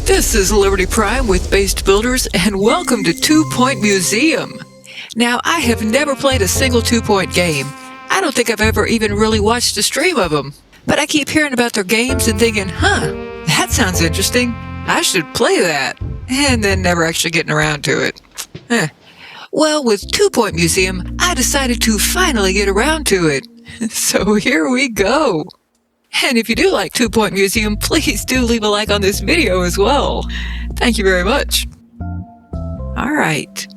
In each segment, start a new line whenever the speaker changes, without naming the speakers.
This is Liberty Prime with Based Builders, and welcome to 2 Point Museum. Now, I have never played a single 2 Point game. I don't think I've ever even really watched a stream of them. But I keep hearing about their games and thinking, that sounds interesting. I should play that. And then never actually getting around to it. Well, with 2 Point Museum, I decided to finally get around to it. So here we go. And if you do like 2 Point Museum, please do leave a like on this video as well. Thank you very much. Alright.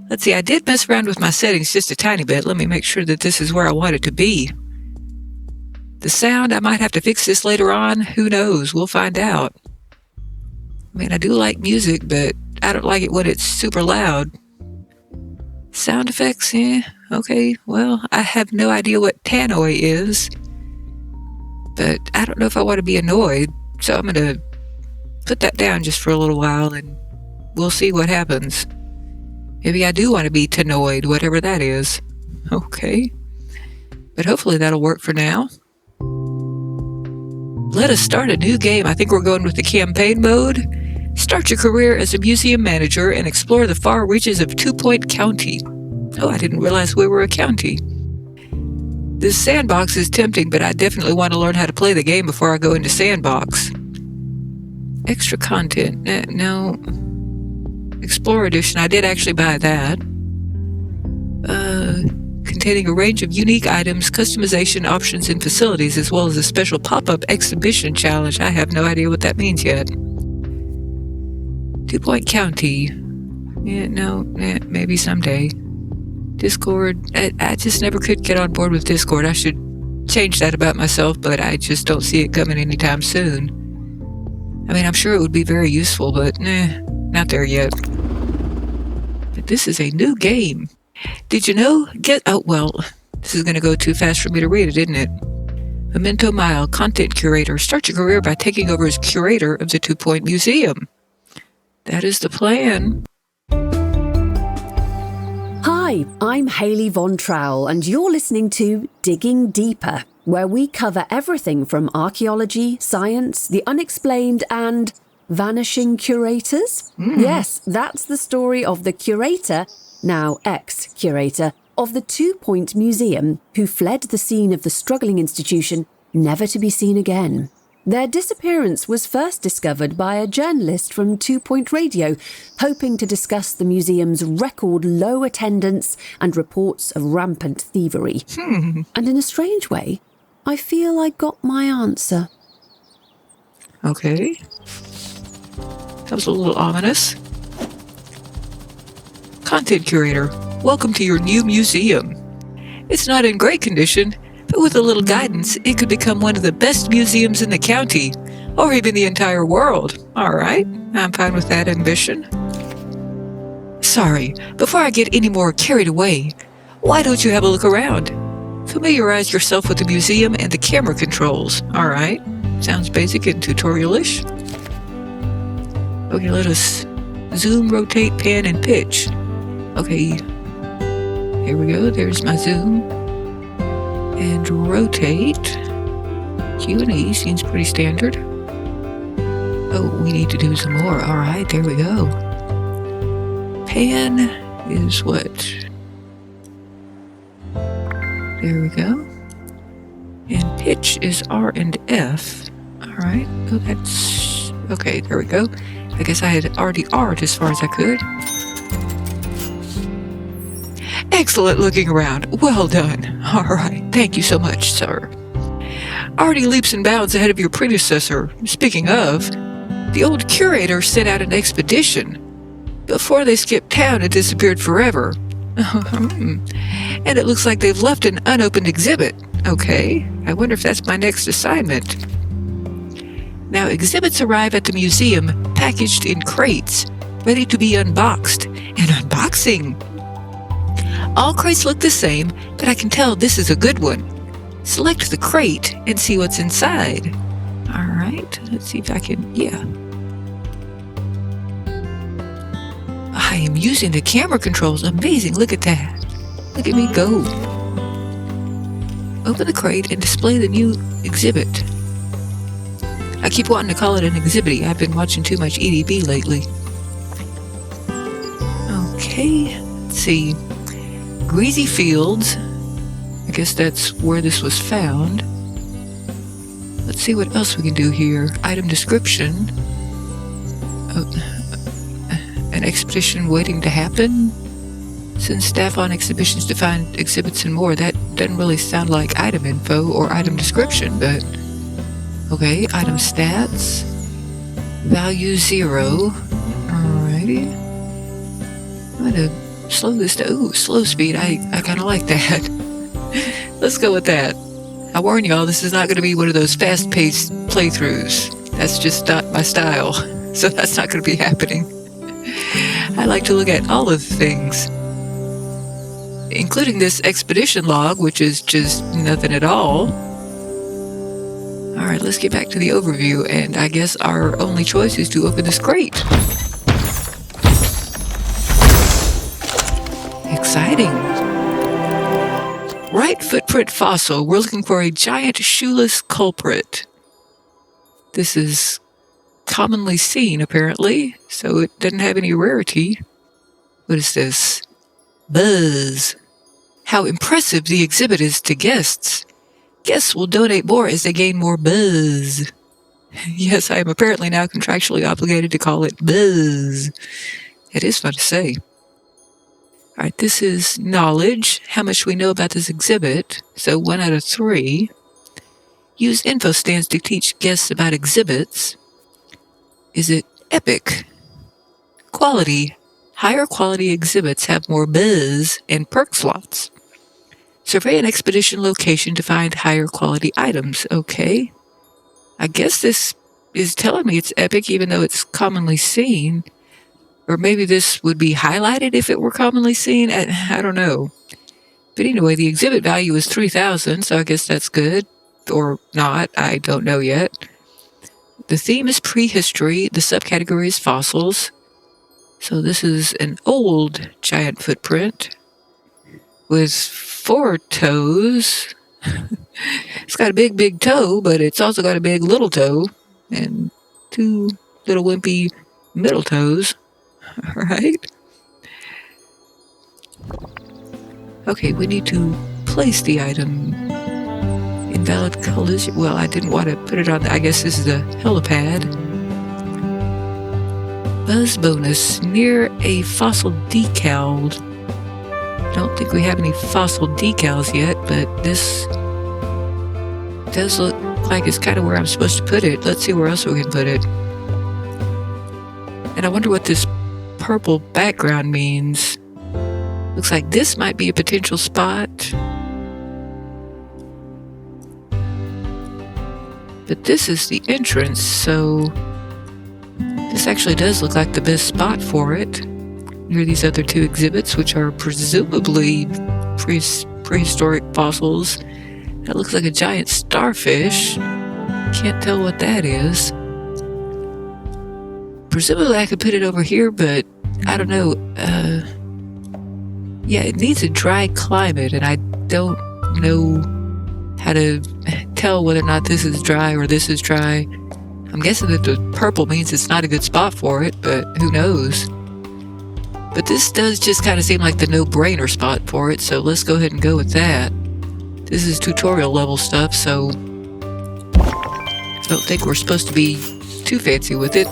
Let's see, I did mess around with my settings just a tiny bit. Let me make sure that this is where I want it to be. The sound, I might have to fix this later on. Who knows? We'll find out. I mean, I do like music, but I don't like it when it's super loud. Sound effects, okay. Well, I have no idea what tannoy is. But I don't know if I want to be annoyed, so I'm going to put that down just for a little while, and we'll see what happens. Maybe I do want to be tannoyed, whatever that is. Okay. But hopefully that'll work for now. Let us start a new game. I think we're going with the campaign mode. Start your career as a museum manager and explore the far reaches of 2 Point County. Oh, I didn't realize we were a county. This sandbox is tempting, but I definitely want to learn how to play the game before I go into sandbox. Extra content. No. Explorer edition. I did actually buy that. Containing a range of unique items, customization options, and facilities, as well as a special pop-up exhibition challenge. I have no idea what that means yet. 2 Point County. Maybe someday. Discord, I just never could get on board with Discord. I should change that about myself, but I just don't see it coming anytime soon. I mean, I'm sure it would be very useful, but not there yet. But this is a new game. Did you know? This is going to go too fast for me to read it, isn't it? Memento Mile, Content Curator. Start your career by taking over as curator of the 2 Point Museum. That is the plan.
Hi, I'm Hayley Von Trowell, and you're listening to Digging Deeper, where we cover everything from archaeology, science, the unexplained, and vanishing curators. Yes, that's the story of the curator, now ex-curator, of the 2 Point Museum, who fled the scene of the struggling institution, never to be seen again. Their disappearance was first discovered by a journalist from 2 Point Radio, hoping to discuss the museum's record low attendance and reports of rampant thievery. And in a strange way, I feel I got my answer.
Okay. That was a little ominous. Content Curator, welcome to your new museum. It's not in great condition, but with a little guidance, it could become one of the best museums in the county, or even the entire world. All right, I'm fine with that ambition. Sorry, before I get any more carried away, why don't you have a look around? Familiarize yourself with the museum and the camera controls. All right, sounds basic and tutorial-ish. Okay, let us zoom, rotate, pan, and pitch. Okay, here we go, there's my zoom. And rotate. Q and E seems pretty standard. Oh, we need to do some more. All right, there we go. Pan is what? There we go. And pitch is R and F. All right. Oh, that's... Okay, there we go. I guess I had already R'd as far as I could. Excellent looking around. Well done. All right. Thank you so much, sir. Already leaps and bounds ahead of your predecessor. Speaking of, the old curator sent out an expedition. Before they skipped town and disappeared forever. And it looks like they've left an unopened exhibit. Okay. I wonder if that's my next assignment. Now, exhibits arrive at the museum packaged in crates, ready to be unboxed. And unboxing! All crates look the same, but I can tell this is a good one. Select the crate and see what's inside. All right, let's see if I can, I am using the camera controls. Amazing, look at that. Look at me go. Open the crate and display the new exhibit. I keep wanting to call it an exhibit. I've been watching too much EDB lately. Okay, let's see. Greasy Fields. I guess that's where this was found. Let's see what else we can do here. Item description. An expedition waiting to happen. Send staff on exhibitions to find exhibits and more. That doesn't really sound like item info or item description, but okay. Item stats. Value 0. Alrighty. I'm gonna slow this to slow speed. I kind of like that. Let's go with that. I warn y'all, this is not going to be one of those fast-paced playthroughs. That's just not my style. So that's not going to be happening. I like to look at all of the things, including this expedition log, which is just nothing at all. Alright, let's get back to the overview, and I guess our only choice is to open this crate. Exciting. Right footprint fossil. We're looking for a giant shoeless culprit. This is commonly seen, apparently, so it doesn't have any rarity. What is this? Buzz. How impressive the exhibit is to guests. Guests will donate more as they gain more buzz. Yes, I am apparently now contractually obligated to call it buzz. It is fun to say. Alright, this is knowledge. How much we know about this exhibit. So 1 out of 3. Use info stands to teach guests about exhibits. Is it epic? Quality. Higher quality exhibits have more buzz and perk slots. Survey an expedition location to find higher quality items. Okay. I guess this is telling me it's epic even though it's commonly seen. Or maybe this would be highlighted if it were commonly seen. I don't know. But anyway, the exhibit value is 3,000, so I guess that's good. Or not. I don't know yet. The theme is prehistory. The subcategory is fossils. So this is an old giant footprint with 4 toes. It's got a big, big toe, but it's also got a big little toe and 2 little wimpy middle toes. All right. Okay, we need to place the item. Invalid collision. Well, I didn't want to put it on. I guess this is a helipad. Buzz bonus near a fossil decal. Don't think we have any fossil decals yet, but this does look like it's kind of where I'm supposed to put it. Let's see where else we can put it. And I wonder what this purple background means. Looks like this might be a potential spot. But this is the entrance, so this actually does look like the best spot for it. Near these other 2 exhibits, which are presumably prehistoric fossils. That looks like a giant starfish. Can't tell what that is. Presumably I could put it over here, but I don't know. Yeah, it needs a dry climate, and I don't know how to tell whether or not this is dry or this is dry. I'm guessing that the purple means it's not a good spot for it, but who knows? But this does just kind of seem like the no-brainer spot for it, so let's go ahead and go with that. This is tutorial level stuff, so I don't think we're supposed to be too fancy with it.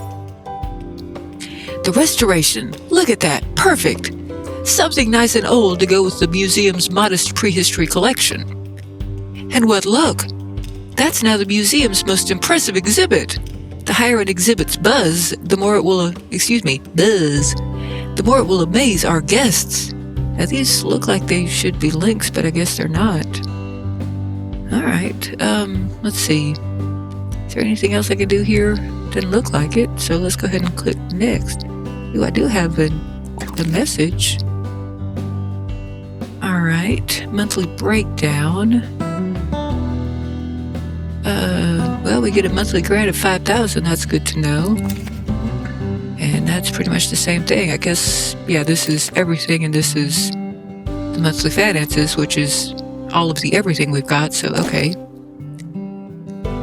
The restoration. Look at that. Perfect. Something nice and old to go with the museum's modest prehistory collection. And what luck! That's now the museum's most impressive exhibit. The higher an exhibit's buzz, the more it will, the more it will amaze our guests. Now these look like they should be links, but I guess they're not. Alright, let's see. Is there anything else I can do here? Doesn't look like it, so let's go ahead and click next. Ooh, I do have the message. Alright, monthly breakdown. Well, we get a monthly grant of 5,000, that's good to know. And that's pretty much the same thing. I guess, yeah, this is everything, and this is the monthly finances, which is all of the everything we've got, so okay.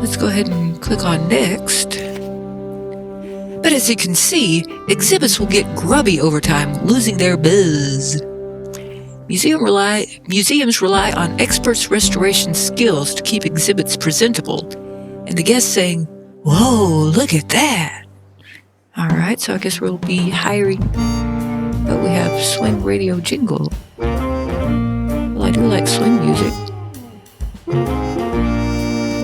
Let's go ahead and click on next. But as you can see, exhibits will get grubby over time, losing their buzz. Museums rely on experts' restoration skills to keep exhibits presentable, and the guests saying, "Whoa, look at that!" Alright, so I guess we'll be hiring... Oh, we have swing radio jingle. Well, I do like swing music.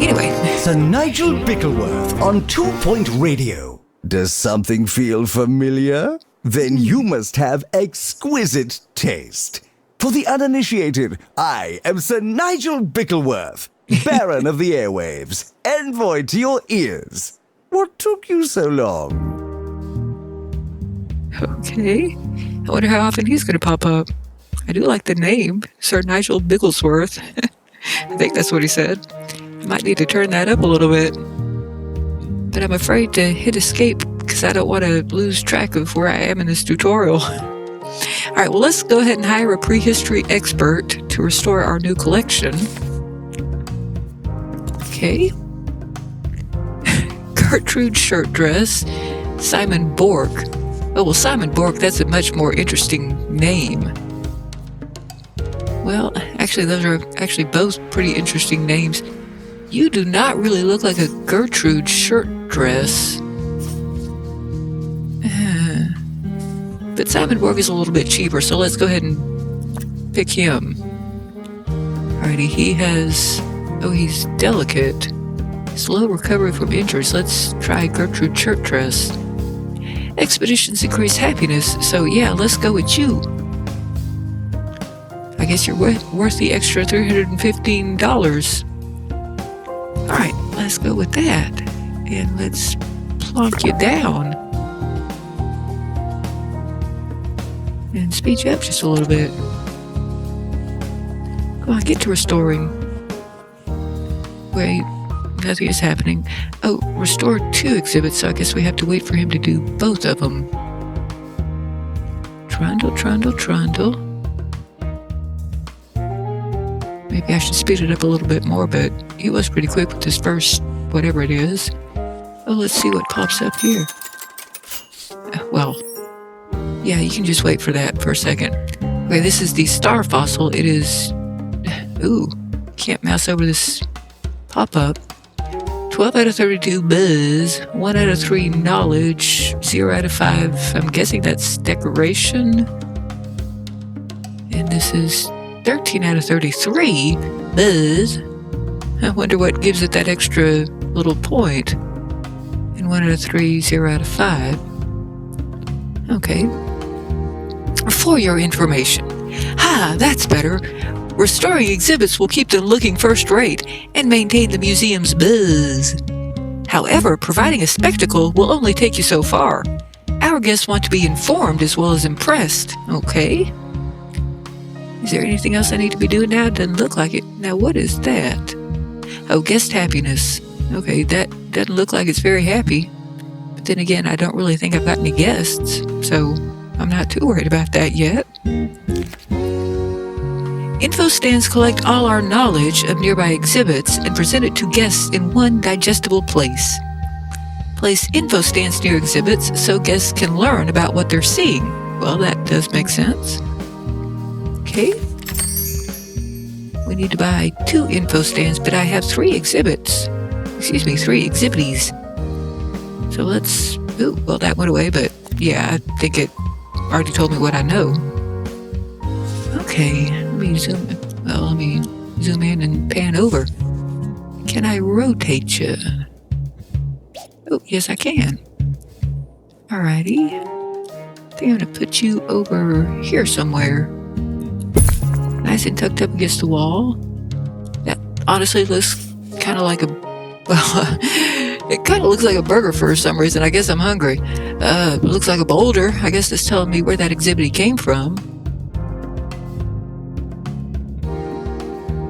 Anyway.
Sir Nigel Bickleworth on 2 Point Radio. Does something feel familiar? Then you must have exquisite taste. For the uninitiated, I am Sir Nigel Bickleworth, Baron of the Airwaves, envoy to your ears. What took you so long?
Okay. I wonder how often he's going to pop up. I do like the name, Sir Nigel Bigglesworth. I think that's what he said. I might need to turn that up a little bit. But I'm afraid to hit escape because I don't want to lose track of where I am in this tutorial. Alright, well, let's go ahead and hire a prehistory expert to restore our new collection. Okay. Gertrude Shirt Dress, Simon Bork. Oh, well, Simon Bork, that's a much more interesting name. Well, actually, those are actually both pretty interesting names. You do not really look like a Gertrude Shirt Dress. But Simon Bork is a little bit cheaper, so let's go ahead and pick him. Alrighty, he has... Oh, he's delicate. Slow recovery from injuries. Let's try Gertrude Shirt Dress. Expeditions increase happiness, so yeah, let's go with you. I guess you're worth the extra $315. Alright, let's go with that. And let's plonk you down. And speed you up just a little bit. Come on, get to restoring. Wait, nothing is happening. Oh, restore 2 exhibits, so I guess we have to wait for him to do both of them. Trundle, trundle, trundle. Maybe I should speed it up a little bit more, but he was pretty quick with this first whatever it is. Oh, let's see what pops up here. Well, yeah, you can just wait for that for a second. Okay, this is the star fossil. It is... Ooh, can't mouse over this pop-up. 12 out of 32 buzz, 1 out of 3 knowledge, 0 out of 5. I'm guessing that's decoration. And this is 13 out of 33 buzz. I wonder what gives it that extra little point. And 1 out of 3, 0 out of 5. Okay. For your information. Ha, that's better. Restoring exhibits will keep them looking first-rate and maintain the museum's buzz. However, providing a spectacle will only take you so far. Our guests want to be informed as well as impressed. Okay. Is there anything else I need to be doing now? It doesn't look like it. Now, what is that? Oh, guest happiness. Okay, that doesn't look like it's very happy. But then again, I don't really think I've got any guests, so I'm not too worried about that yet. Info stands collect all our knowledge of nearby exhibits and present it to guests in one digestible place. Place info stands near exhibits so guests can learn about what they're seeing. Well, that does make sense. Okay. We need to buy 2 info stands, but I have 3 exhibits. Excuse me, 3 exhibitees. So let's... Ooh, well, that went away, but yeah, I think it already told me what I know. Okay, let me zoom in and pan over. Can I rotate you? Oh, yes, I can. Alrighty. I think I'm going to put you over here somewhere. Nice and tucked up against the wall. That honestly looks kind of like a... Well, it kind of looks like a burger for some reason. I guess I'm hungry. It looks like a boulder. I guess that's telling me where that exhibit came from.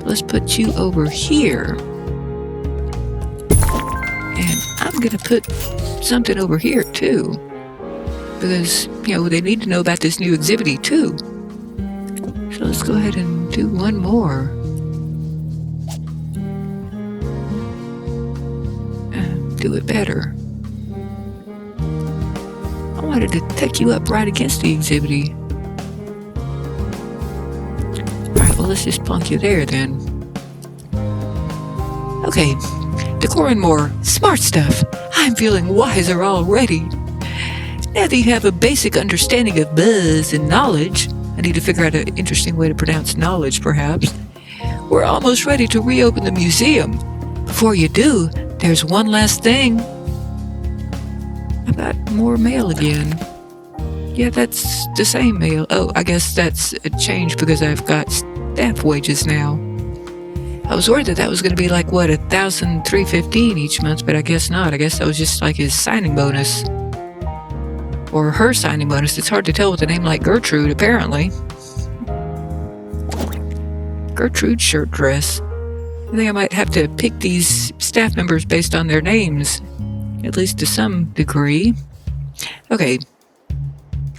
Let's put you over here. And I'm going to put something over here, too. Because, you know, they need to know about this new exhibit too. So let's go ahead and do one more. do it better. I wanted to tuck you up right against the exhibity. Alright, well, let's just plunk you there then. Okay, decor and more smart stuff. I'm feeling wiser already. Now that you have a basic understanding of buzz and knowledge, I need to figure out an interesting way to pronounce knowledge, perhaps. We're almost ready to reopen the museum. Before you do, there's one last thing. I got more mail again. Yeah, that's the same mail. Oh, I guess that's a change because I've got staff wages now. I was worried that was going to be like, what, $1,315 each month, but I guess not. I guess that was just like his signing bonus. Or her signing bonus. It's hard to tell with a name like Gertrude, apparently. Gertrude shirt dress. I think I might have to pick these staff members based on their names, at least to some degree. Okay,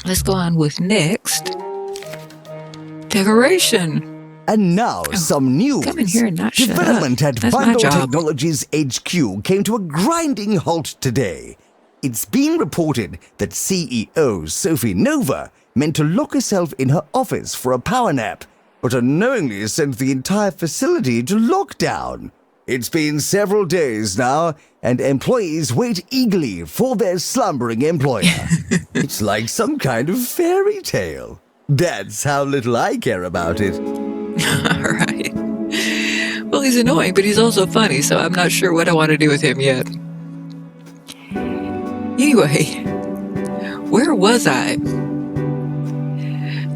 let's go on with next. Decoration.
And now, some news.
Come in here and not shut up.
Development at
That's my
Vandal
job.
Technologies HQ came to a grinding halt today. It's been reported that CEO Sophie Nova meant to lock herself in her office for a power nap, but unknowingly sent the entire facility to lockdown. It's been several days now, and employees wait eagerly for their slumbering employer. It's like some kind of fairy tale. That's how little I care about it.
Alright. Well, he's annoying, but he's also funny, so I'm not sure what I want to do with him yet. Anyway, where was I?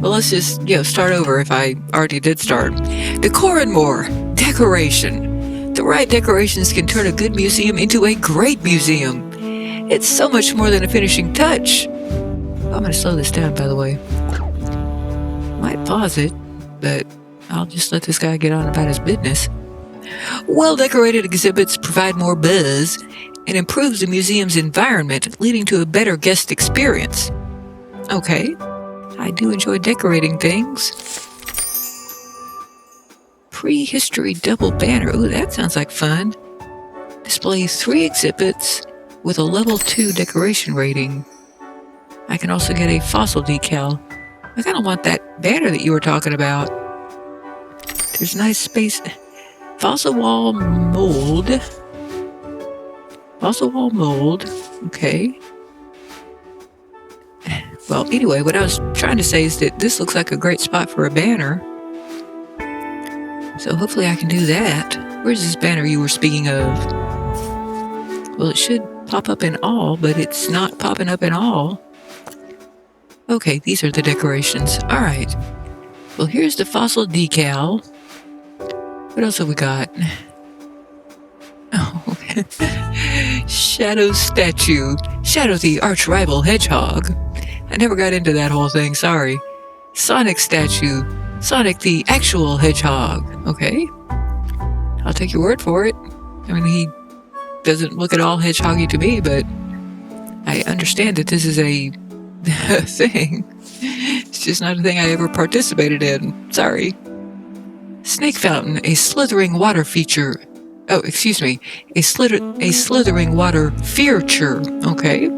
Well, let's just, start over if I already did start. Decor and more. Decoration. The right decorations can turn a good museum into a great museum. It's so much more than a finishing touch. I'm going to slow this down, by the way. Might pause it, but I'll just let this guy get on about his business. Well-decorated exhibits provide more buzz and improves the museum's environment, leading to a better guest experience. Okay, I do enjoy decorating things. Prehistory double banner. Ooh, that sounds like fun. Displays 3 exhibits with a level 2 decoration rating. I can also get a fossil decal. I kind of want that banner that you were talking about. There's nice space. Fossil wall mold. Fossil wall mold. Okay. Well, anyway, what I was trying to say is that this looks like a great spot for a banner. So hopefully I can do that. Where's this banner you were speaking of? Well, it should pop up in all, but it's not popping up in all. Okay, these are the decorations. All right. Well, here's the fossil decal. What else have we got? Oh, Shadow statue. Shadow the arch rival hedgehog. I never got into that whole thing, sorry. Sonic statue. Sonic the actual hedgehog. Okay. I'll take your word for it. I mean, he doesn't look at all hedgehoggy to me, but I understand that this is a thing. It's just not a thing I ever participated in. Sorry. Snake fountain, a slithering water feature. Oh, excuse me. A slithering water feature. Okay.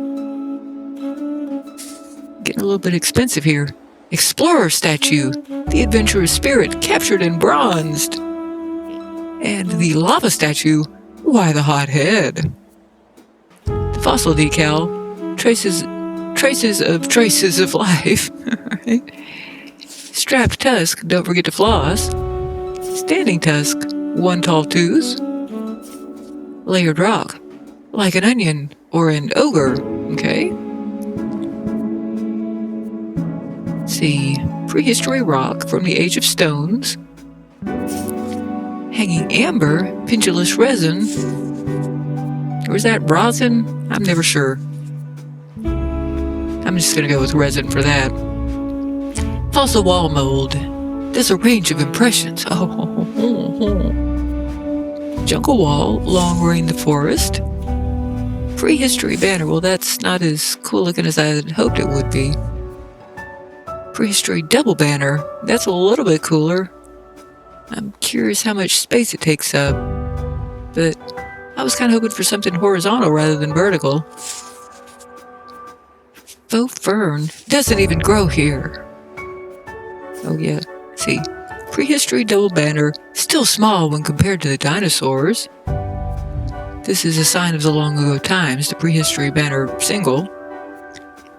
Getting a little bit expensive here. Explorer statue. The adventurous spirit captured and bronzed. And the lava statue. Why the hot head? The fossil decal. Traces of life. Right. Strapped tusk. Don't forget to floss. Standing tusk. 1 tall tooth. Layered rock. Like an onion or an ogre. Okay. Let's see. Prehistory rock from the Age of Stones. Hanging amber. Pendulous resin. Or is that rosin? I'm never sure. I'm just going to go with resin for that. Fossil wall mold. There's a range of impressions. Jungle wall, long rain the forest. Prehistory banner. Well, that's not as cool looking as I had hoped it would be. Prehistory double banner. That's a little bit cooler. I'm curious how much space it takes up. But I was kind of hoping for something horizontal rather than vertical. Faux fern doesn't even grow here. Oh yeah, see. Prehistory double banner, still small when compared to the dinosaurs. This is a sign of the long ago times, the prehistory banner single.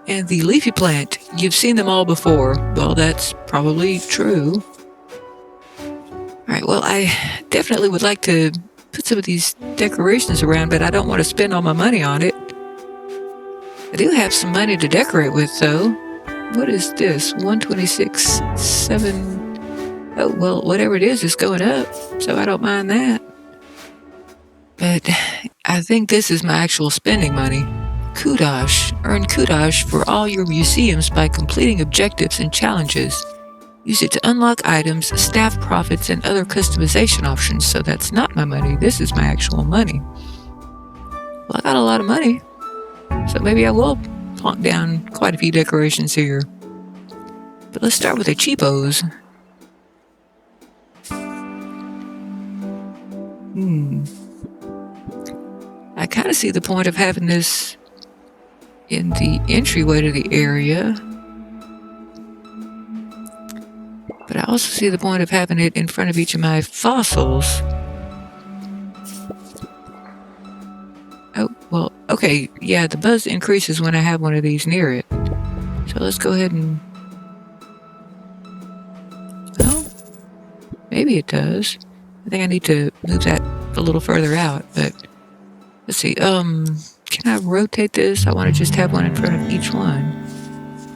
And the leafy plant, you've seen them all before. Well, that's probably true. Alright, well, I definitely would like to put some of these decorations around, but I don't want to spend all my money on it. I do have some money to decorate with, though. What is this? 126, 7... Oh, well, whatever it is, it's going up, so I don't mind that. But I think this is my actual spending money. Kudosh. Earn Kudosh for all your museums by completing objectives and challenges. Use it to unlock items, staff profits, and other customization options. So that's not my money. This is my actual money. Well, I got a lot of money. So maybe I will plonk down quite a few decorations here. But let's start with the cheapos. I kind of see the point of having this in the entryway to the area. But I also see the point of having it in front of each of my fossils. Oh, well, okay, yeah, the buzz increases when I have one of these near it. So let's go ahead and... Oh, maybe it does. I think I need to move that a little further out, but... Let's see, can I rotate this? I want to just have one in front of each one.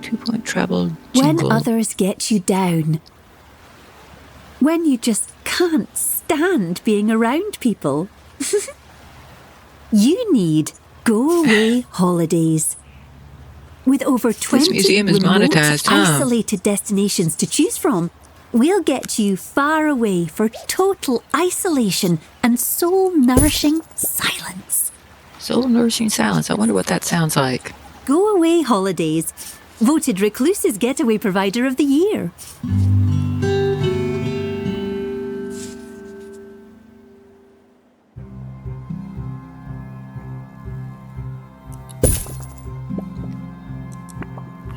2-point travel jingle.
When others get you down. When you just can't stand being around people. You need Go Away Holidays. With over 20
museum is
remote,
monetized, huh?
isolated destinations to choose from, we'll get you far away for total isolation and soul-nourishing silence.
Soul-nourishing silence. I wonder what that sounds like.
Go Away Holidays. Voted Recluse's Getaway Provider of the Year.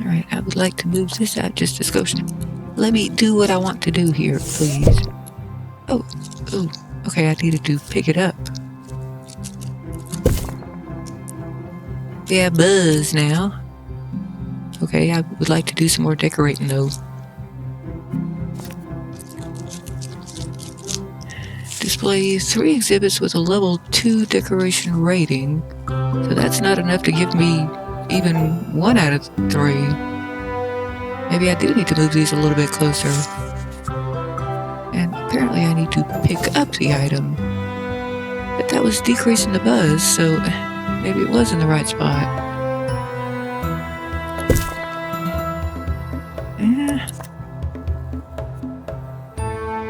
Alright, I would like to move this out just a skosh. Let me do what I want to do here, please. Oh, okay, I needed to pick it up. Yeah, buzz now. Okay, I would like to do some more decorating though. Display 3 exhibits with a level 2 decoration rating. So that's not enough to give me even 1 out of 3. Maybe I do need to move these a little bit closer. And apparently I need to pick up the item. But that was decreasing the buzz, so maybe it was in the right spot.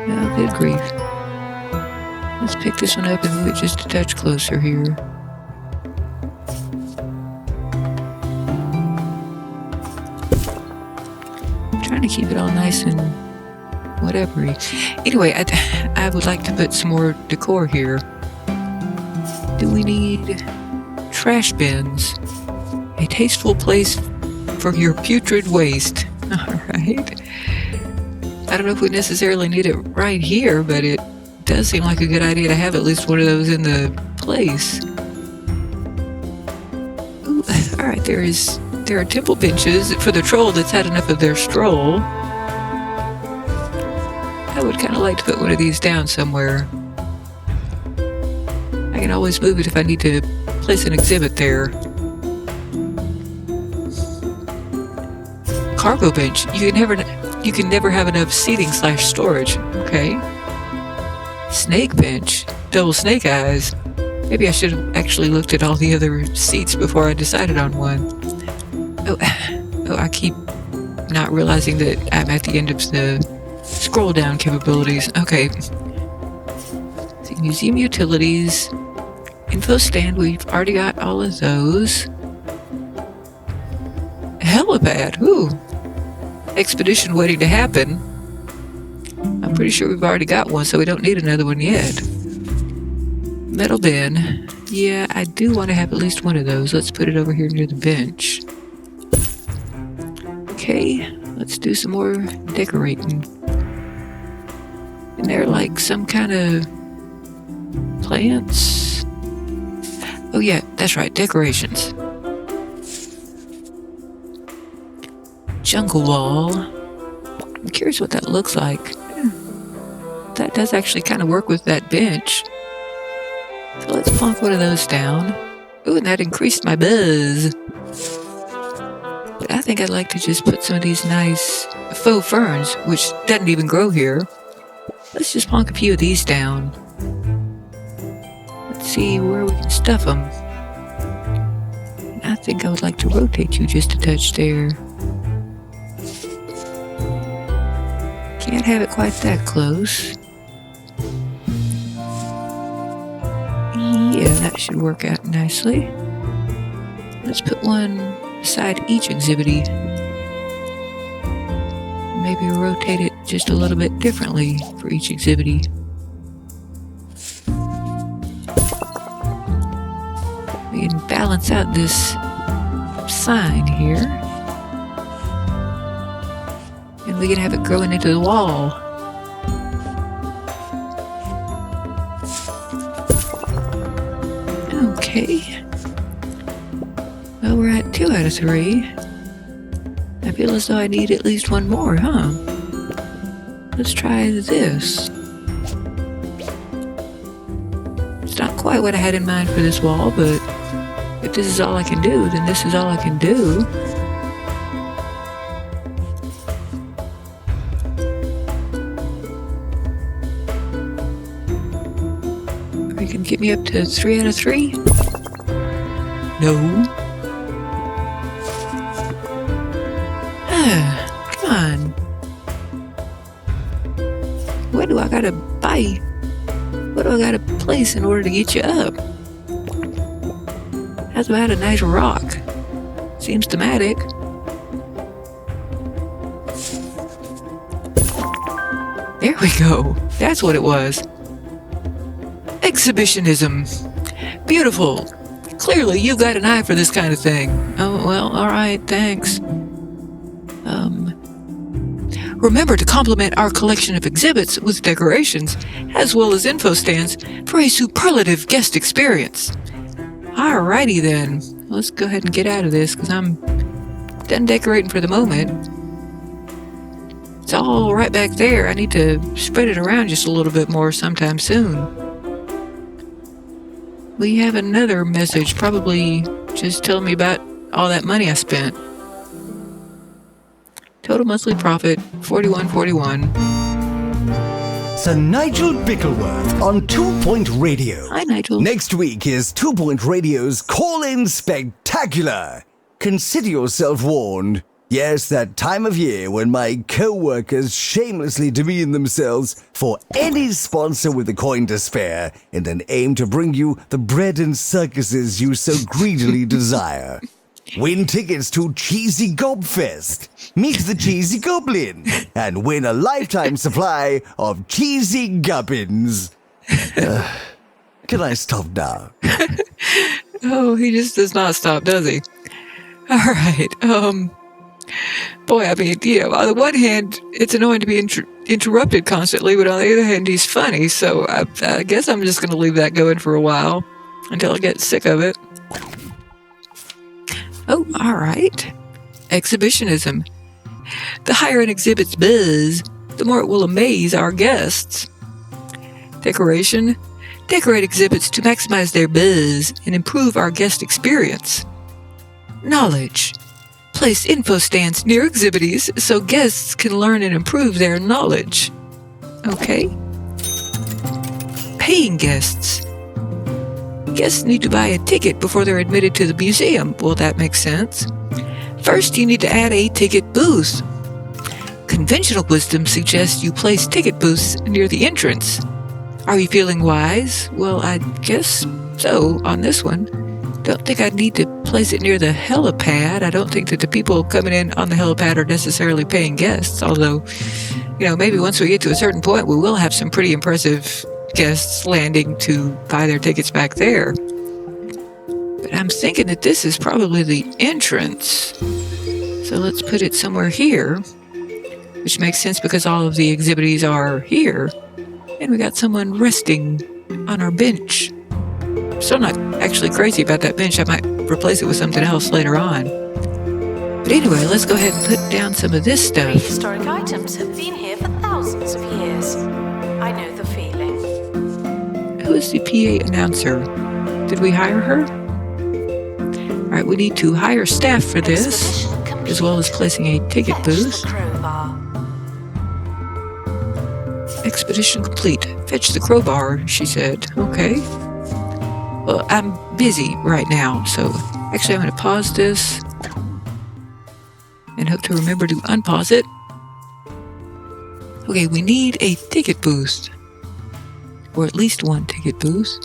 Oh, good grief. Let's pick this one up and move it just a touch closer here. Trying to keep it all nice and whatever-y. Anyway, I would like to put some more decor here. Do we need trash bins? A tasteful place for your putrid waste. Alright. I don't know if we necessarily need it right here, but it does seem like a good idea to have at least one of those in the place. Ooh, alright, there are temple benches for the troll that's had enough of their stroll. I would kind of like to put one of these down somewhere. I can always move it if I need to place an exhibit there. Cargo bench. You can never have enough seating / storage. Okay. Snake bench. Double snake eyes. Maybe I should have actually looked at all the other seats before I decided on one. Oh, I keep not realizing that I'm at the end of the scroll down capabilities. Okay. See, museum utilities. Info stand, we've already got all of those. Helipad, ooh. Expedition waiting to happen. I'm pretty sure we've already got one, so we don't need another one yet. Metal bin. Yeah, I do want to have at least one of those. Let's put it over here near the bench. Okay, let's do some more decorating. And they're like some kind of plants. Oh yeah, that's right, decorations. Jungle wall. I'm curious what that looks like. That does actually kind of work with that bench. So let's plonk one of those down. Ooh, and that increased my buzz. But I think I'd like to just put some of these nice faux ferns, which doesn't even grow here. Let's just plonk a few of these down. Let's see where we can stuff them. I think I would like to rotate you just a touch there. Can't have it quite that close. Yeah, that should work out nicely. Let's put one beside each exhibity. Maybe rotate it just a little bit differently for each exhibity. We can balance out this sign here. And we can have it growing into the wall. Okay. Well, we're at 2 out of 3. I feel as though I need at least one more, huh? Let's try this. It's not quite what I had in mind for this wall, but if this is all I can do, then this is all I can do. You can get me up to 3 out of 3? No. Come on. What do I gotta buy? What do I gotta place in order to get you up? How's about a nice rock? Seems thematic. There we go. That's what it was. Exhibitionism. Beautiful. Clearly, you've got an eye for this kind of thing. Oh, well, alright, thanks. Remember to complement our collection of exhibits with decorations, as well as info stands, for a superlative guest experience. Alrighty then. Let's go ahead and get out of this, because I'm done decorating for the moment. It's all right back there. I need to spread it around just a little bit more sometime soon. We have another message, probably just telling me about all that money I spent. Total monthly profit, $41.41.
Sir Nigel Bickleworth on 2 Point Radio.
Hi, Nigel.
Next week is 2 Point Radio's Call-In Spectacular. Consider yourself warned. Yes, that time of year when my co-workers shamelessly demean themselves for any sponsor with a coin to spare in an aim to bring you the bread and circuses you so greedily desire. Win tickets to Cheesy Gobfest. Meet the Cheesy Goblin and win a lifetime supply of Cheesy Gubbins. Can I stop now?
Oh, he just does not stop, does he? All right. Boy, I mean, on the one hand, it's annoying to be interrupted constantly, but on the other hand, he's funny, so I guess I'm just going to leave that going for a while until I get sick of it. Oh, all right. Exhibitionism. The higher an exhibit's buzz, the more it will amaze our guests. Decoration. Decorate exhibits to maximize their buzz and improve our guest experience. Knowledge. Place info stands near exhibitors so guests can learn and improve their knowledge. Okay. Paying guests. Guests need to buy a ticket before they're admitted to the museum. Well, that makes sense. First, you need to add a ticket booth. Conventional wisdom suggests you place ticket booths near the entrance. Are you feeling wise? Well, I guess so on this one. Don't think I'd need to place it near the helipad. I don't think that the people coming in on the helipad are necessarily paying guests, although, maybe once we get to a certain point, we will have some pretty impressive guests landing to buy their tickets back there. But I'm thinking that this is probably the entrance. So let's put it somewhere here, which makes sense because all of the exhibitees are here. And we got someone resting on our bench. Still not actually crazy about that bench. I might replace it with something else later on. But anyway, let's go ahead and put down some of this stuff.
Prehistoric items have been here for thousands of years. I know the feeling.
Who is the PA announcer? Did we hire her? All right, we need to hire staff for this, as well as placing a ticket booth. Expedition complete. Fetch the crowbar, she said. Okay. Well, I'm busy right now, so actually I'm going to pause this and hope to remember to unpause it. Okay, we need a ticket booth, or at least one ticket booth.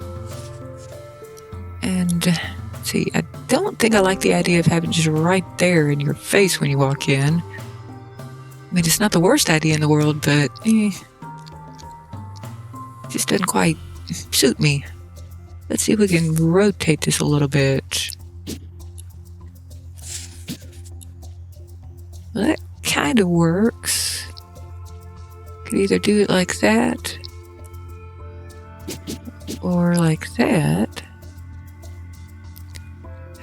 And let's see, I don't think I like the idea of having just right there in your face when you walk in. I mean, it's not the worst idea in the world, but it just doesn't quite suit me. Let's see if we can rotate this a little bit. Well, that kind of works. Could either do it like that or like that.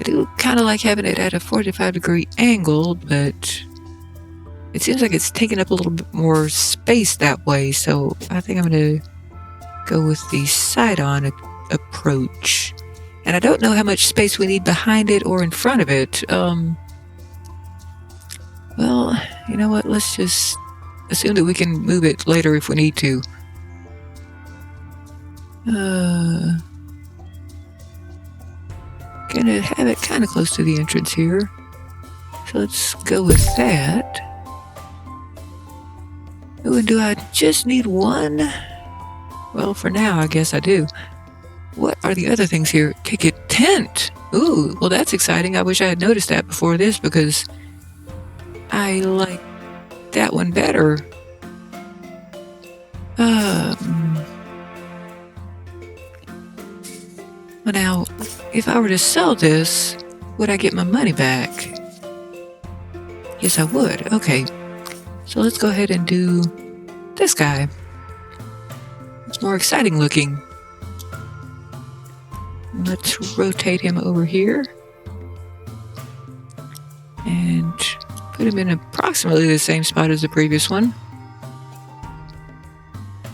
I do kind of like having it at a 45-degree angle, but it seems like it's taking up a little bit more space that way, so I think I'm going to go with the side-on approach. And I don't know how much space we need behind it or in front of it. Well, you know what? Let's just assume that we can move it later if we need to. Gonna have it kind of close to the entrance here. So let's go with that. Oh, and do I just need one? Well, for now, I guess I do. What are the other things here? Ticket tent. Ooh, well, that's exciting. I wish I had noticed that before this because I like that one better. Well, now, if I were to sell this, would I get my money back? Yes, I would. Okay. So let's go ahead and do this guy. It's more exciting looking. Let's rotate him over here and put him in approximately the same spot as the previous one.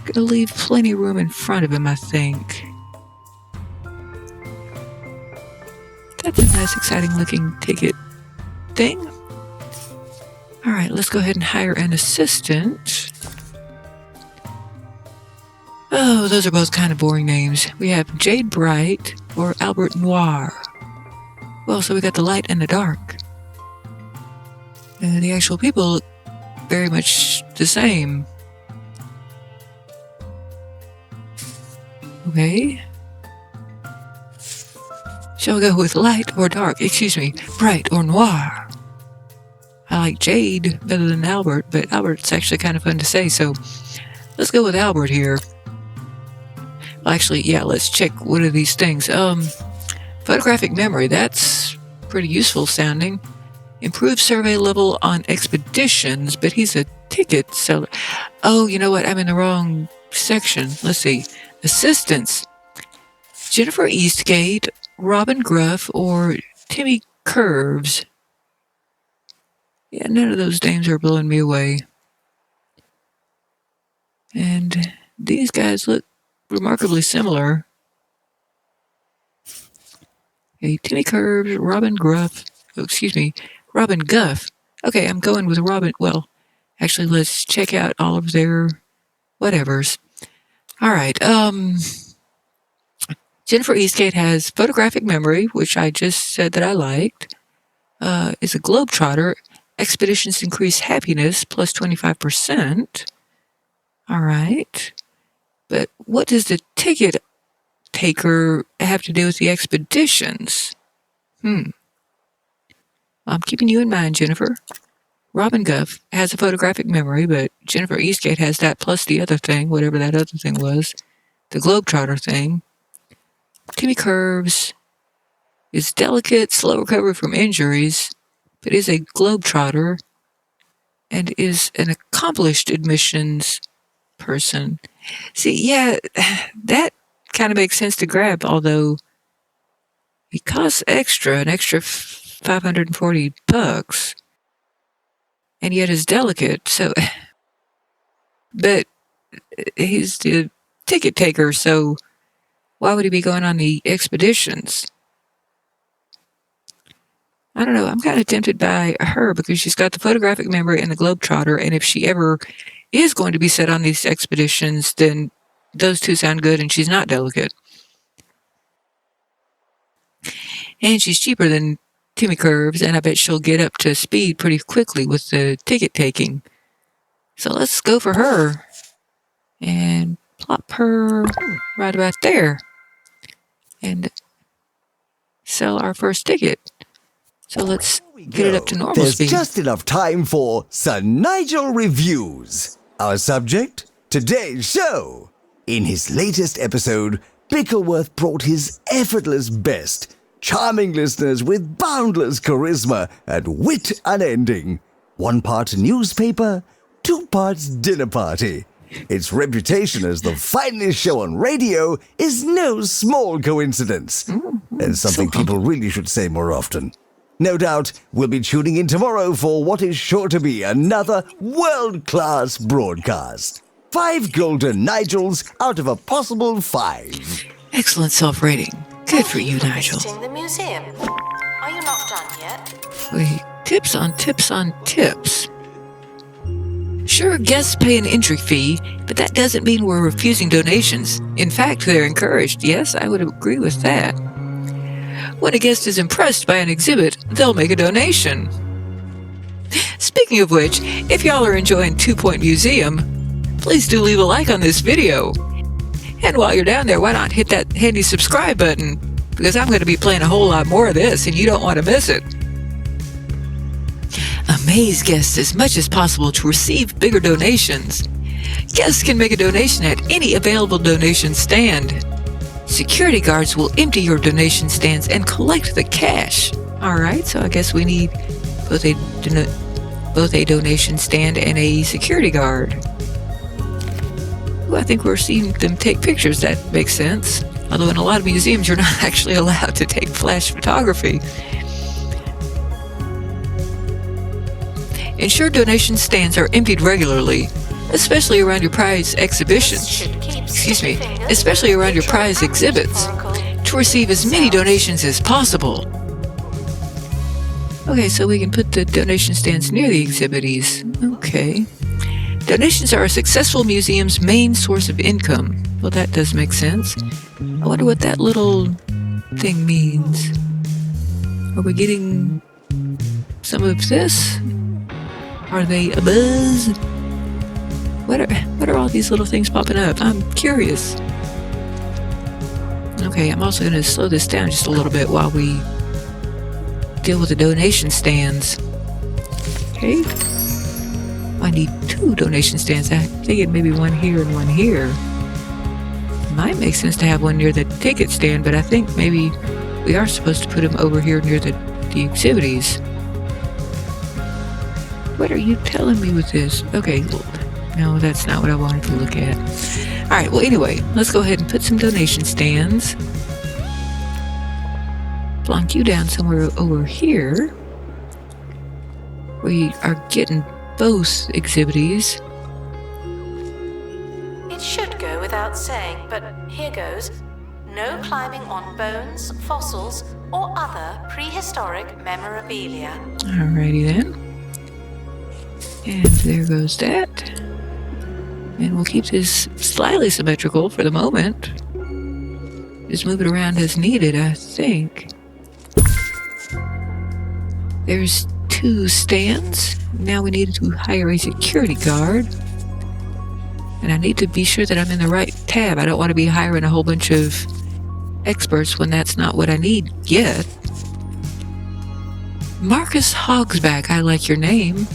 Gonna leave plenty of room in front of him, I think. That's a nice, exciting looking ticket thing. All right, let's go ahead and hire an assistant. Oh, those are both kind of boring names. We have Jade Bright or Albert Noir. Well, so we got the light and the dark. The actual people look very much the same. Okay. Shall we go with light or dark? Excuse me, bright or noir? I like Jade better than Albert, but Albert's actually kind of fun to say, so let's go with Albert here. Well, actually, yeah, let's check one of these things. Photographic memory, that's pretty useful sounding. Improved survey level on expeditions, but he's a ticket seller. Oh, you know what? I'm in the wrong section. Let's see. Assistants. Jennifer Eastgate, Robin Gruff, or Timmy Curves. Yeah, none of those names are blowing me away. And these guys look remarkably similar. Okay, Timmy Curves, Robin Gruff. Oh, excuse me, Robin Guff. Okay, I'm going with Robin. Well, actually, let's check out all of their whatevers. All right. Jennifer Eastgate has photographic memory, which I just said that I liked. Is a globetrotter. Expeditions increase happiness plus 25%. All right. But what does the ticket taker have to do with the expeditions? I'm keeping you in mind, Jennifer. Robin Guff has a photographic memory, but Jennifer Eastgate has that plus the other thing, whatever that other thing was. the Globetrotter thing. Timmy Curves is delicate, slow recovery from injuries, but is a Globetrotter and is an accomplished admissions person. See, yeah, that kind of makes sense to grab, although it costs an extra $540, and yet is delicate. So, but he's the ticket taker, so why would he be going on the expeditions? I don't know. I'm kind of tempted by her because she's got the photographic memory and the Globetrotter, and if she ever is going to be set on these expeditions, then those two sound good, and she's not delicate. And she's cheaper than Timmy Curves, and I bet she'll get up to speed pretty quickly with the ticket taking. So let's go for her and plop her right about there and sell our first ticket. So let's get it up to normal
There's
speed.
just enough time for Sir Nigel Reviews. Our subject, today's show. In his latest episode, Bickleworth brought his effortless best, charming listeners with boundless charisma and wit unending. 1 part newspaper, 2 parts dinner party. Its reputation as the finest show on radio is no small coincidence, and something people really should say more often. No doubt we'll be tuning in tomorrow for what is sure to be another world-class broadcast. 5 golden Nigels out of a possible 5.
Excellent self-rating. Good for you, Nigel.
Visiting the museum. Are you not done yet?
Wait, tips on tips on tips. Sure, guests pay an entry fee, but that doesn't mean we're refusing donations. In fact, they're encouraged. Yes, I would agree with that. When a guest is impressed by an exhibit, they'll make a donation. Speaking of which, if y'all are enjoying 2 Point Museum, please do leave a like on this video. And while you're down there, why not hit that handy subscribe button? Because I'm going to be playing a whole lot more of this, and you don't want to miss it. Amaze guests as much as possible to receive bigger donations. Guests can make a donation at any available donation stand. Security guards will empty your donation stands and collect the cash. Alright, so I guess we need both a donation stand and a security guard. Ooh, I think we're seeing them take pictures. That makes sense. Although in a lot of museums, you're not actually allowed to take flash photography. Ensure donation stands are emptied regularly, especially around your prize exhibitions. Especially around your prize exhibits, to receive as many donations as possible. Okay, so we can put the donation stands near the exhibitees. Okay. Donations are a successful museum's main source of income. Well, that does make sense. I wonder what that little thing means. Are we getting some of this? Are they a buzz? What are all these little things popping up? I'm curious. Okay, I'm also going to slow this down just a little bit while we deal with the donation stands. Okay. I need 2 donation stands. I figured maybe one here and one here. Might make sense to have one near the ticket stand, but I think maybe we are supposed to put them over here near the exhibitees. What are you telling me with this? Okay, well, no, that's not what I wanted to look at. Alright, well anyway, let's go ahead and put some donation stands. Plonk you down somewhere over here. We are getting both exhibitees.
It should go without saying, but here goes. No climbing on bones, fossils, or other prehistoric memorabilia.
Alrighty then. And there goes that. And we'll keep this slightly symmetrical for the moment. Just move it around as needed, I think. There's 2 stands. Now we need to hire a security guard. And I need to be sure that I'm in the right tab. I don't want to be hiring a whole bunch of experts when that's not what I need yet. Marcus Hogsback, I like your name.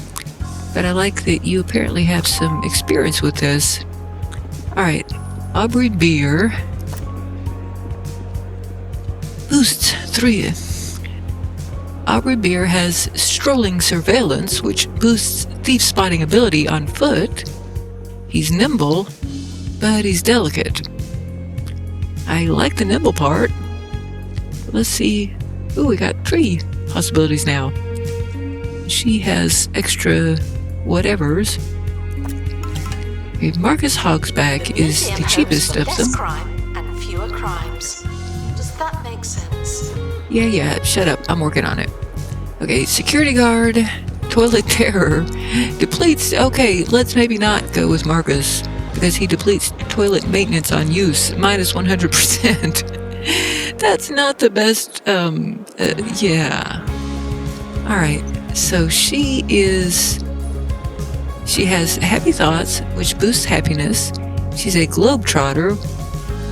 But I like that you apparently have some experience with this. Alright, Aubrey Beer. Boosts 3. Aubrey Beer has strolling surveillance, which boosts thief spotting ability on foot. He's nimble, but he's delicate. I like the nimble part. Let's see. Ooh, we got 3 possibilities now. She has extra whatevers. Okay, Marcus Hogsback is the cheapest of them.
Less crime and fewer crimes. Does that make sense?
Yeah, shut up. I'm working on it. Okay, security guard, toilet terror, depletes. Okay, let's maybe not go with Marcus because he depletes toilet maintenance on use, minus 100%. That's not the best, yeah. Alright, so she has happy thoughts, which boosts happiness. She's a globetrotter.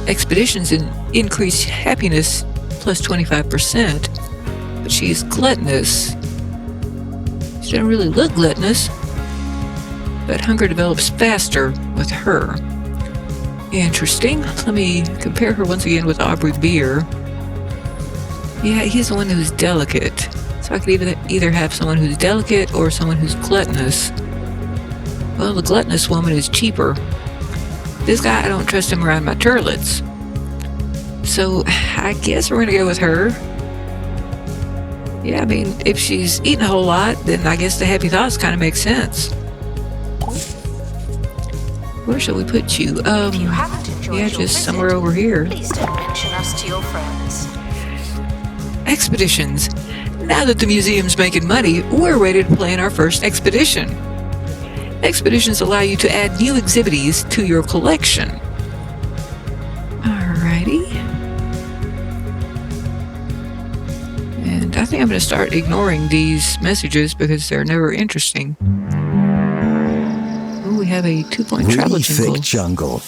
Expeditions increase happiness plus 25%. But she's gluttonous. She doesn't really look gluttonous, but hunger develops faster with her. Interesting. Let me compare her once again with Aubrey Beer. Yeah, he's the one who's delicate. So I could either have someone who's delicate or someone who's gluttonous. Well, the gluttonous woman is cheaper. This guy, I don't trust him around my turlets. So I guess we're going to go with her. Yeah, I mean, if she's eating a whole lot, then I guess the happy thoughts kind of make sense. Where shall we put you?
If you haven't enjoyed
yeah,
your
just
visit,
somewhere over here.
Please don't mention us to your friends.
Expeditions. Now that the museum's making money, we're ready to plan our first expedition. Expeditions allow you to add new exhibits to your collection. Alrighty. And I think I'm going to start ignoring these messages because they're never interesting. Oh, we have a 2-point travel
Really
jingle.
thick jungle.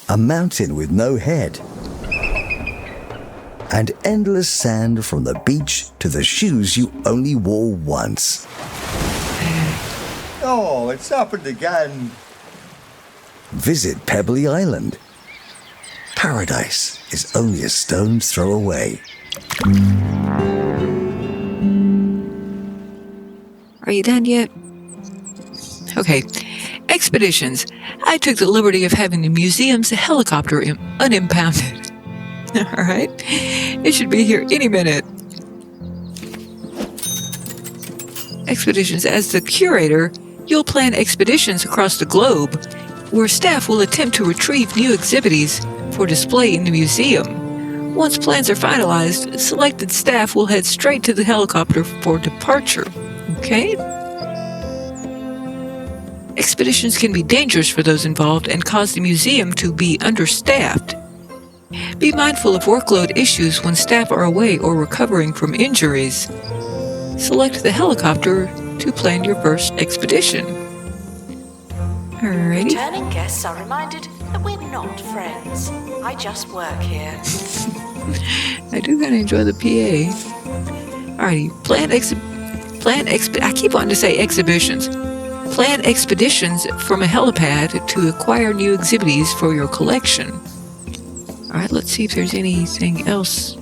A mountain with no head. And endless sand from the beach to the shoes you only wore once.
Oh, it's happened again.
Visit Pebbly Island. Paradise is only a stone's throw away.
Are you done yet? Okay. Expeditions. I took the liberty of having the museum's helicopter unimpounded. All right. It should be here any minute. Expeditions. As the curator, you'll plan expeditions across the globe where staff will attempt to retrieve new exhibits for display in the museum. Once plans are finalized, selected staff will head straight to the helicopter for departure. Okay? Expeditions can be dangerous for those involved and cause the museum to be understaffed. Be mindful of workload issues when staff are away or recovering from injuries. Select the helicopter to plan your first expedition. Alrighty.
Returning guests are reminded that we're not friends. I just work here.
I do kind of enjoy the PA. Alrighty. I keep wanting to say exhibitions. Plan expeditions from a helipad to acquire new exhibits for your collection. Alright, let's see if there's anything else.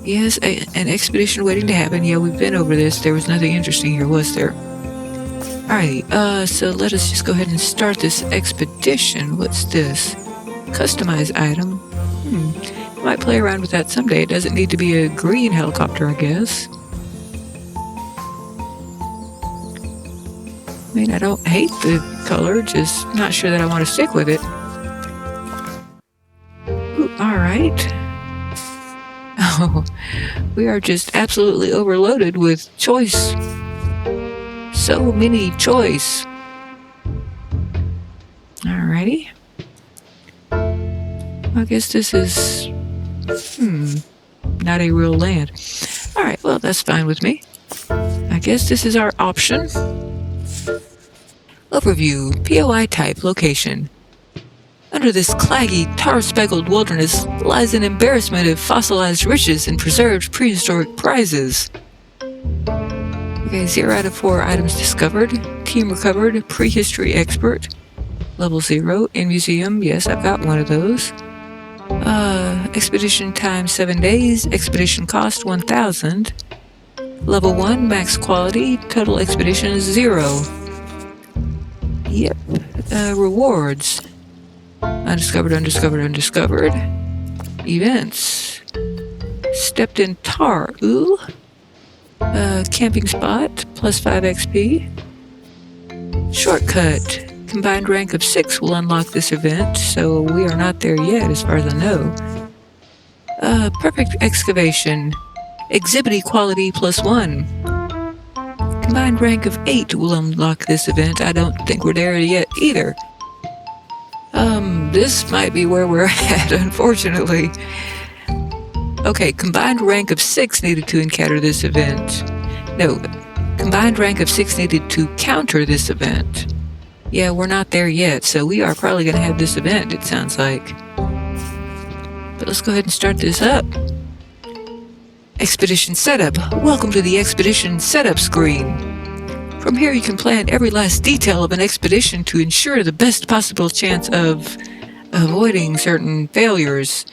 Yes, an expedition waiting to happen. Yeah, we've been over this. There was nothing interesting here, was there? Alrighty, so let us just go ahead and start this expedition. What's this? Customize item. Might play around with that someday. It doesn't need to be a green helicopter, I guess. I mean, I don't hate the color, just not sure that I want to stick with it. Ooh, alright. Oh, we are just absolutely overloaded with choice. So many choice. Alrighty. I guess this is, not a real land. Alright, well, that's fine with me. I guess this is our option. Overview, POI type, location. Under this claggy, tar-speckled wilderness lies an embarrassment of fossilized riches and preserved prehistoric prizes. Okay, 0 out of 4 items discovered. Team recovered. Prehistory expert. Level 0 in museum. Yes, I've got one of those. Expedition time 7 days. Expedition cost 1,000. Level 1 max quality. Total expedition is 0. Yep. Rewards. Undiscovered. Events. Stepped in tar. Ooh. Camping spot. Plus 5 XP. Shortcut. Combined rank of 6 will unlock this event, so we are not there yet as far as I know. Perfect excavation. Exhibit equality plus 1. Combined rank of 8 will unlock this event. I don't think we're there yet either. This might be where we're at, unfortunately. Okay, combined rank of 6 needed to encounter this event. No, combined rank of 6 needed to counter this event. Yeah, we're not there yet, so we are probably going to have this event, it sounds like. But let's go ahead and start this up. Expedition Setup. Welcome to the Expedition Setup screen. From here you can plan every last detail of an expedition to ensure the best possible chance of avoiding certain failures.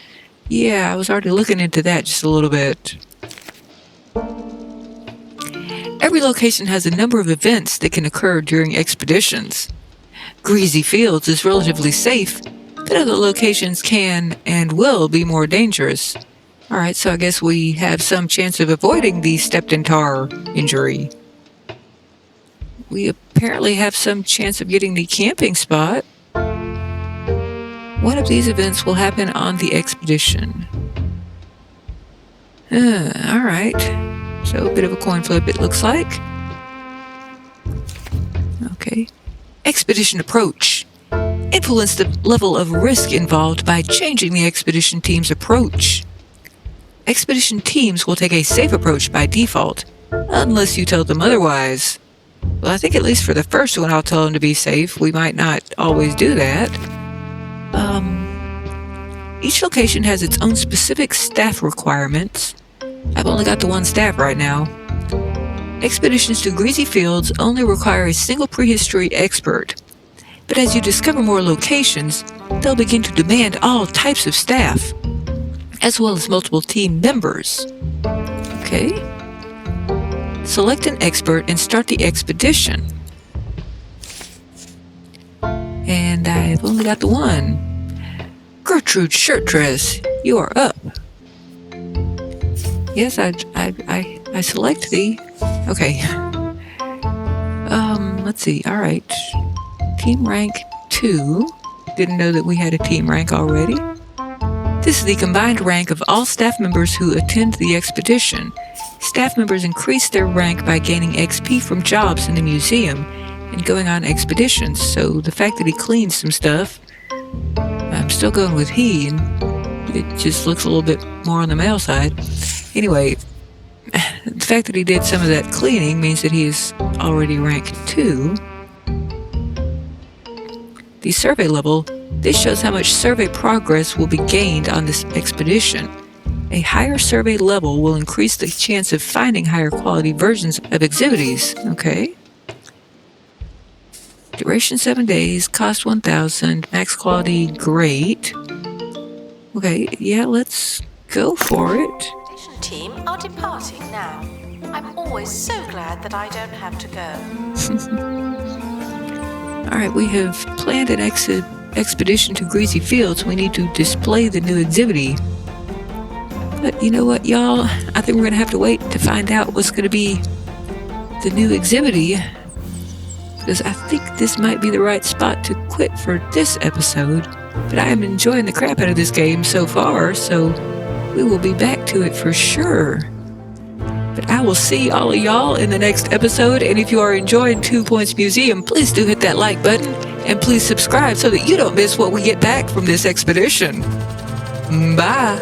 Yeah, I was already looking into that just a little bit. Every location has a number of events that can occur during expeditions. Greasy Fields is relatively safe, but other locations can and will be more dangerous. Alright, so I guess we have some chance of avoiding the stepped in tar injury. We apparently have some chance of getting the camping spot. One of these events will happen on the expedition. Alright. So a bit of a coin flip it looks like. Okay. Expedition approach. Influence the level of risk involved by changing the expedition team's approach. Expedition teams will take a safe approach by default, unless you tell them otherwise. Well, I think at least for the first one I'll tell them to be safe. We might not always do that. Each location has its own specific staff requirements. I've only got the one staff right now. Expeditions to Greasy Fields only require a single prehistory expert. But as you discover more locations, they'll begin to demand all types of staff, as well as multiple team members. Okay. Select an expert and start the expedition. And I've only got the one. Gertrude Shirtdress, you are up. Yes, I select the... Okay. Let's see. All right. Team rank 2. Didn't know that we had a team rank already. This is the combined rank of all staff members who attend the expedition. Staff members increase their rank by gaining XP from jobs in the museum and going on expeditions. So the fact that he cleans some stuff, I'm still going with he, and it just looks a little bit more on the male side. Anyway, the fact that he did some of that cleaning means that he is already rank 2. The survey level, this shows how much survey progress will be gained on this expedition. A higher survey level will increase the chance of finding higher quality versions of exhibits. Okay. Duration 7 days, cost 1,000, max quality, great. Okay, yeah, let's go for it.
Expedition team are departing now. I'm always so glad that I don't have to go.
Alright, we have planned an expedition to Greasy Fields. We need to display the new exhibit. But you know what, y'all? I think we're going to have to wait to find out what's going to be the new exhibit. Because I think this might be the right spot to quit for this episode. But I am enjoying the crap out of this game so far, so we will be back to it for sure. But I will see all of y'all in the next episode, and if you are enjoying 2 Points Museum, please do hit that like button, and please subscribe so that you don't miss what we get back from this expedition. Bye!